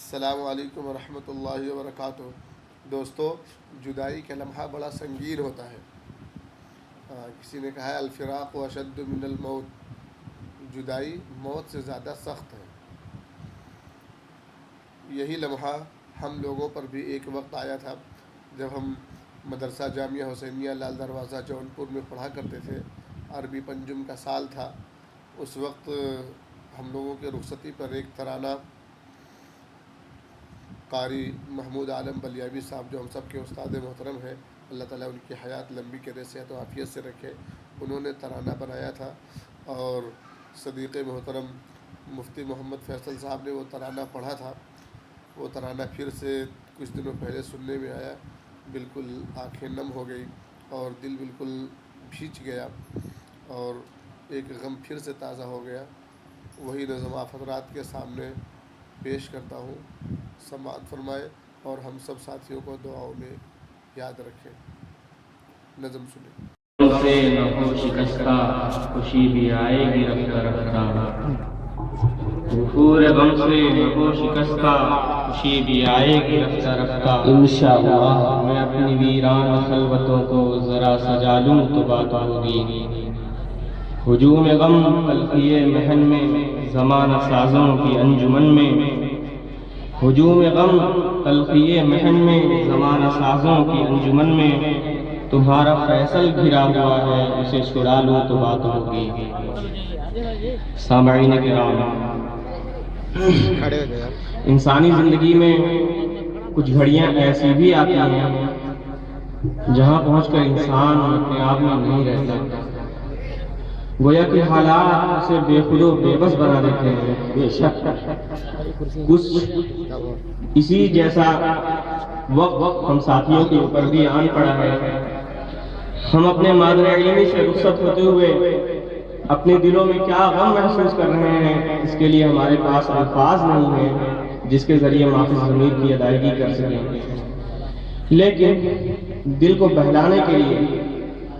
السلام علیکم ورحمۃ اللہ وبرکاتہ۔ دوستو، جدائی کا لمحہ بڑا سنگین ہوتا ہے۔ کسی نے کہا ہے الفراق اشد من الموت، جدائی موت سے زیادہ سخت ہے۔ یہی لمحہ ہم لوگوں پر بھی ایک وقت آیا تھا جب ہم مدرسہ جامعہ حسینیہ لال دروازہ جونپور میں پڑھا کرتے تھے۔ عربی پنجم کا سال تھا۔ اس وقت ہم لوگوں کے رخصتی پر ایک ترانہ قاری محمود عالم بلیابی صاحب، جو ہم سب کے استاد محترم ہیں، اللہ تعالیٰ ان کی حیات لمبی کرے، صحت و عافیت سے رکھے، انہوں نے ترانہ بنایا تھا اور صدیق محترم مفتی محمد فیصل صاحب نے وہ ترانہ پڑھا تھا۔ وہ ترانہ پھر سے کچھ دنوں پہلے سننے میں آیا، بالکل آنکھیں نم ہو گئی اور دل بالکل بھیج گیا اور ایک غم پھر سے تازہ ہو گیا۔ وہی نظم آپ حضرات کے سامنے پیش کرتا ہوں، سماعت فرمائے اور ہم سب ساتھیوں کو دعاؤں میں یاد رکھیں۔ نظم سنیں۔ سے نہ ہو شکستہ، خوشی بھی آئے گی رفتہ رفتہ۔ غفور غم سے نہ ہو شکستہ، خوشی بھی آئے گی رفتہ رفتہ۔ انشاءاللہ میں اپنی ویران خلوتوں کو ذرا سجا لوں تو بات ہوگی۔ ہجوم غم تلخی محن میں، زمانہ سازوں کی انجمن میں، ہجوم غم تلخی محن میں، زمانہ سازوں کی انجمن میں، تمہارا فیصل گھرا ہوا ہے، اسے چھڑا لوں تو بات ہوگی۔ سامعین کرام، انسانی زندگی میں کچھ گھڑیاں ایسی بھی آتی ہیں جہاں پہنچ کر انسان اپنے آپ میں نہیں رہتا، گویا کہ حالات اسے بے خود و بے بس بنا دیتے ہیں۔ بے شک کچھ اسی جیسا وقت ہم ساتھیوں کے اوپر بھی آن پڑا ہے۔ ہم اپنے مادر علمی سے رخصت ہوتے ہوئے اپنے دلوں میں کیا غم محسوس کر رہے ہیں، اس کے لیے ہمارے پاس الفاظ نہیں ہیں جس کے ذریعے معافی ضمیر کی ادائیگی کر سکیں، لیکن دل کو بہلانے کے لیے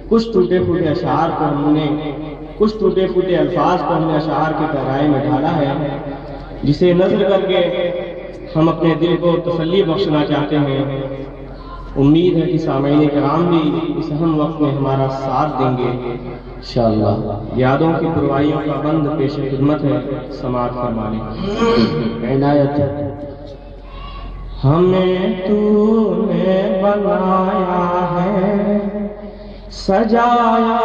کچھ ٹوٹے پھوٹے اشعار کو کچھ ٹوٹے پھوٹے الفاظ کو ہم نے اشعار کے گہرائی میں ڈالا ہے، جسے نظر کر کے ہم اپنے دل کو تسلی بخشنا چاہتے ہیں۔ امید ہے کہ سامعین کرام بھی اس اہم وقت میں ہمارا ساتھ دیں گے انشاءاللہ۔ یادوں کی پروائیوں کا بند پیش خدمت ہے، سماعت فرمائیں۔ عنایت ہمیں تو نے بنایا ہے، سجایا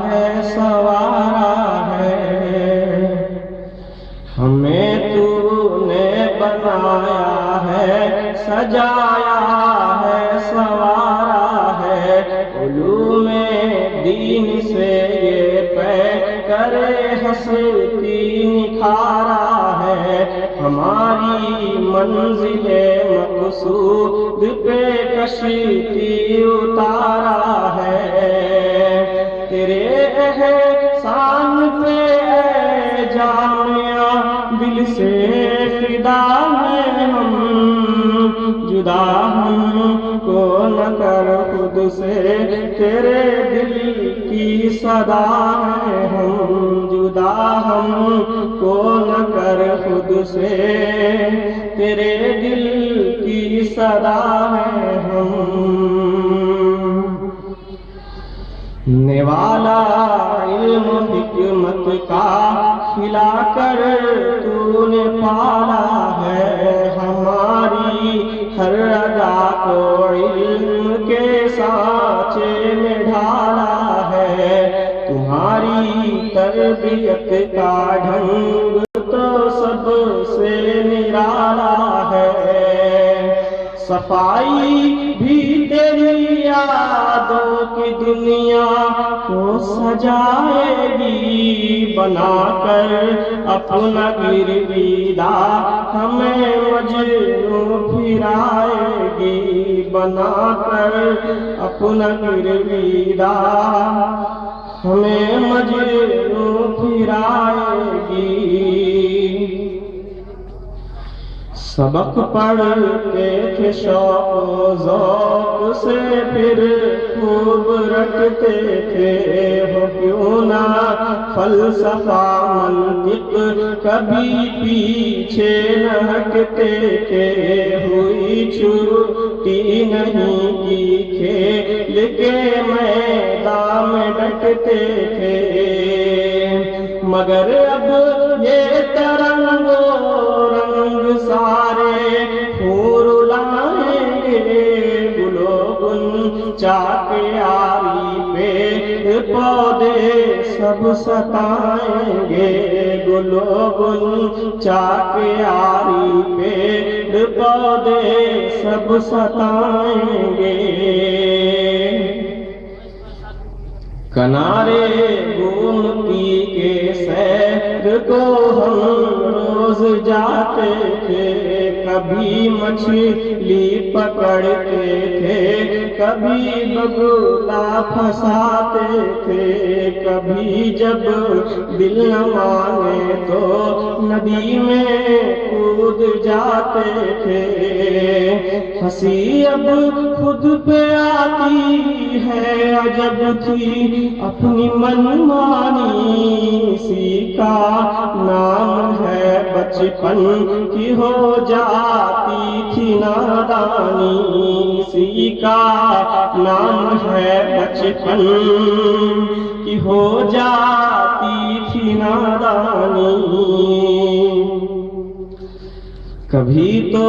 ہے، سوارا ہے، ہمیں تو نے بنایا ہے، سجایا ہے، سوارا ہے، علوم دین سے یہ پیکر ہستی نکھارا ہے، ہماری منزل مقصود پہ کشتی اتارا ہے، تیرے احسان پہ اے جامعہ دل سے فدا ہیں ہم، جدا ہم کو نہ کر خود سے، تیرے دل کی صدا ہے ہم، جدا ہم کو نہ کر خود سے، تیرے دل کی صدا ہے ہم۔ نوالا علم و حکمت کا کھلا کر تو نے پالا ہے، ہماری ہر ادا کو علم کے سانچے میں ڈھالا ہے، تمہاری تربیت کا ڈھنگ تو سب سے نرالا ہے، صفائی بھی تیری یادوں کی دنیا کو سجائے گی، بنا کر اپنا گرویدہ ہمیں مجنوں پھرائے گی، بنا کر اپنا گرویدہ ہمیں مجنوں پھرائے گی، سبق پڑھتے تھے شوق و ذوق سے پھر خوب رٹتے تھے، ہو کیوں نہ فلسفہ منطق کبھی پیچھے نہ ہٹتے تھے، ہوئی چھٹی نہیں کی کھیل کے میدان میں ڈٹتے تھے، مگر اب یہ ترنگ و رنگ سارے پھول لائیں گے، گل و غنچہ کے یاری پہ پودے سب ستائیں گے، گل و غنچہ کے یاری پہ پودے سب ستائیں گے، کنارے گومتی کے سیر کو ہم روز جاتے تھے، کبھی مچھلی پکڑتے تھے، کبھی بگلا پھنساتے تھے، کبھی جب دل نہ مانے تو ندی میں کود جاتے تھے، ہنسی اب خود پہ آتی ہے عجب تھی اپنی منمانی، اسی کا نام ہے بچپن کی ہو جاتی تھی نادانی، اسی کا نام ہے بچپن کی ہو جاتی تھی نادانی، کبھی تو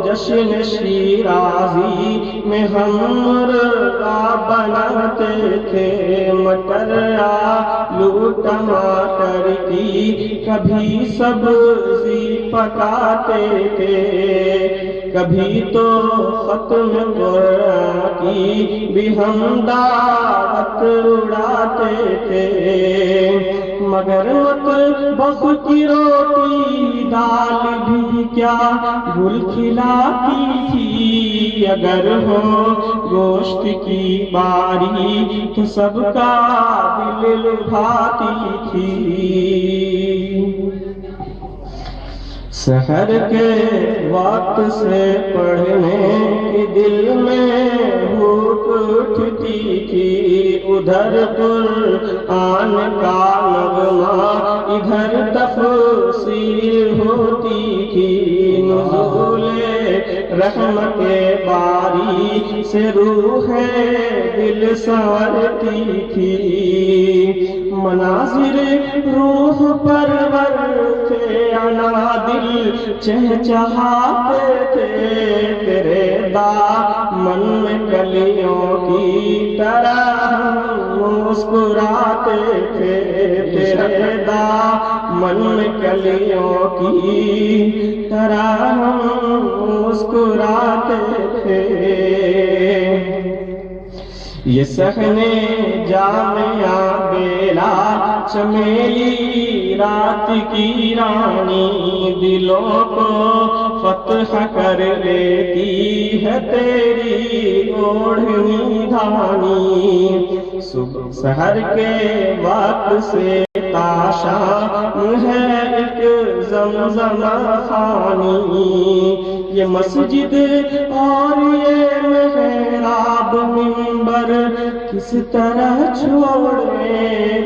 جشن شیرازی میں ہم مرغا بناتے تھے، مٹر آلو ٹماٹر کی کبھی سبزی پکاتے تھے، کبھی تو ختم قرآن کی بھی ہم دعوت اڑاتے تھے، مگر مطبخ کی روٹی دال بھی کیا گل کھلاتی تھی، اگر ہو گوشت کی باری تو سب کا دل لبھاتی تھی، سحر کے وقت سے پڑھنے کی دل میں بھوک اٹھتی تھی، ادھر قرآن کا نغمہ ادھر تفسیر ہوتی تھی، نزول رحمت باری سے روح دل سنورتی تھی، مناظر روح پرور تھے عنادل چہچہاتے تھے، تیرے دامن میں کلیوں کی طرح مسکراتے تھے، تیرے دامن میں کلیوں کی طرح مسکراتے تھے، یہ صحنے جامعہ بیلا چمیلی رات کی رانی، دلوں کو فتح کر لیتی ہے تیری اوڑھنی دھانی، صبح سحر کے وقت سے تا شام ہے ایک زمزم خوانی، یہ مسجد اور یہ محراب منبر کس طرح چھوڑے،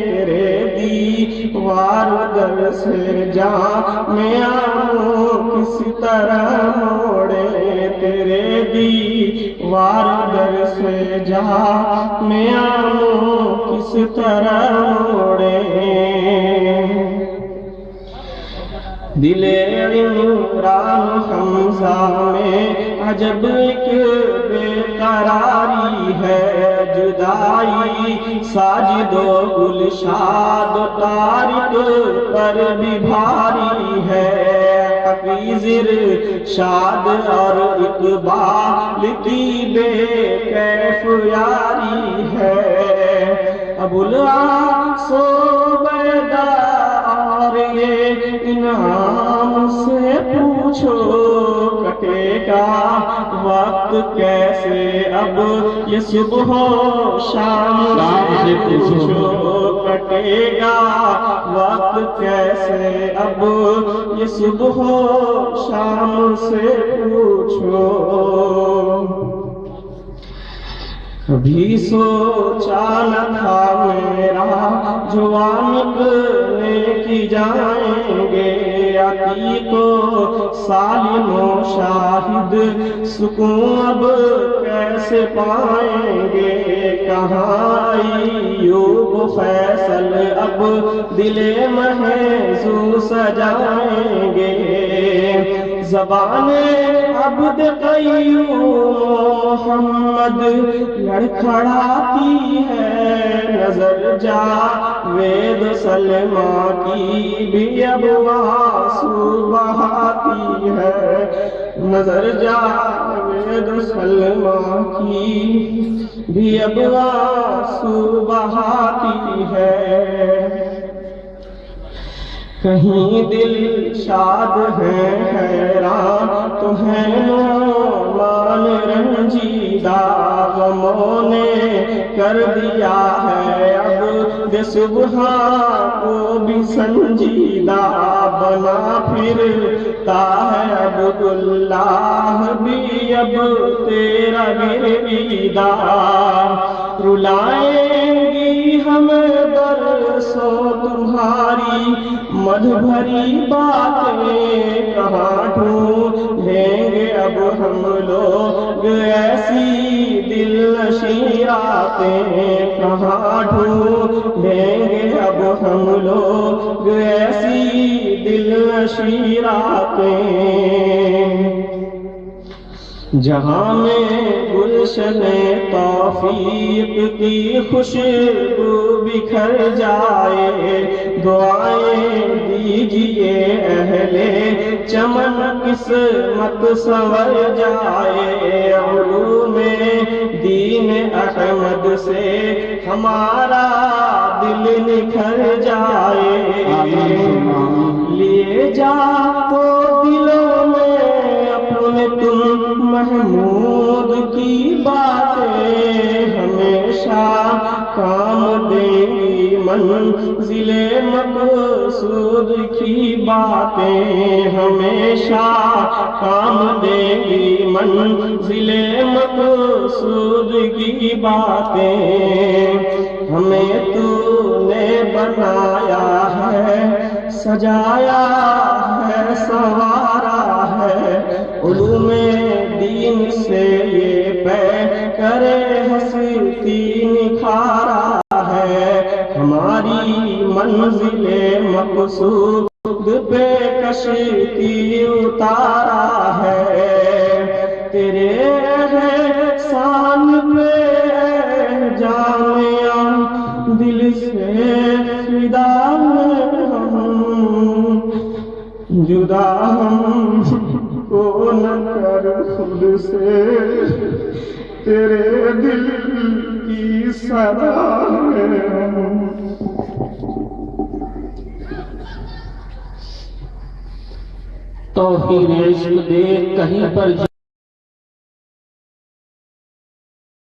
تیرے دیوار در سے جامعہ کس طرح موڑے، تیرے دیوار در سے جامعہ کس طرح موڑے، دل عمران حمزہ میں عجب ایک بے قراری ہے، جدائی ساجد و گلشاد طارق پر بھی بھاری ہے، حفیظ ارشاد اور اقبال کی بے کیف یاری ہے، ابو العاص بیدا اور یہ انعام سے پوچھو کٹے گا وقت کیسے، اب یہ صبح و شام سے پوچھو کٹے لوٹے گا وقت کیسے اب یہ صبح و شام سے پوچھو کبھی سوچا نہ تھا میرا جوان نکلنے کی جائیں گے عتیق و سالم و شاہد سکون اب کیسے پائیں گے کہاں ایوب فیصل اب دل محضو سجائیں گے زبان عبد قیوم محمد لڑکھڑاتی ہے نظر جاوید سلمہ کی بھی اب آنسو بہاتی ہے نظر جاوید سلمہ کی بھی اب آنسو بہاتی ہے کہیں دل شاد ہے حیران تو ہے نعمان رنجیدہ غموں نے کر دیا ہے اب صبح کو بھی سنجیدہ بنا پھرتا ہے عبداللہ بھی اب تیرا گرویدہ رلائیں گی ہمیں برسوں تمہاری مدھ بھری باتیں کہاں ڈھونڈیں گے اب ہم لوگ ایسی دل نشیں راتیں کہاں ڈھونڈیں گے اب ہم لوگ ایسی دل نشیں راتیں جہاں میں گلشن توفیق کی خوشبو بکھر جائے دعائیں دیجئے اہل چمن قسمت سنور جائے علوم دین احمد سے ہمارا دل نکھر جائے لیے جاؤ دلوں میں اپنے تم محمود کی باتیں ہمیشہ کام دیں گی منزل مقصود کی باتیں ہمیشہ کام دیں گی منزل مقصود کی باتیں ہمیں تو نے بنایا ہے سجایا ہے سنوارا ہے علوم دین سے یہ پہ کرے ہستی نکھارا ہے ہماری منزل مقصود پہ کشتی اتارا ہے تیرے احسان پہ جامعہ دل سے فدا ہم جدا ہم کو نہ کر خود سے تیرے دل کی صدا ہے توفیق عشق دے کہیں پر